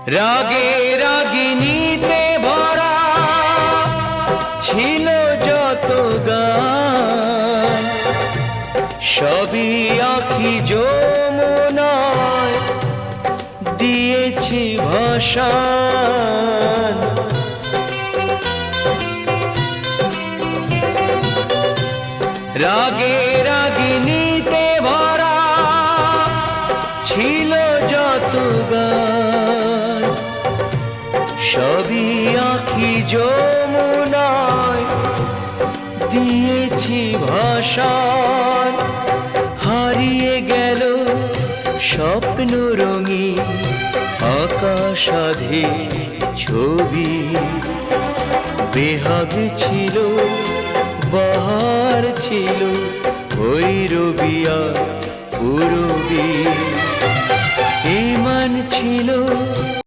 রাগে রাগিনীতে ভরা ছিল যত গান, সবই আঁখি যমুনায় দিয়েছি ভাষণ। রাগে রাগিনীতে ভরা ছিল যত গান, সবই আঁখি যমুনায় দিয়েছি ভাষণ। হারিয়ে গেল স্বপ্ন রঙিন আকাশাধে ছবি, বেহাগ ছিল বাহার ছিল ভৈরবিয়া পূরবী। ইমান ছিল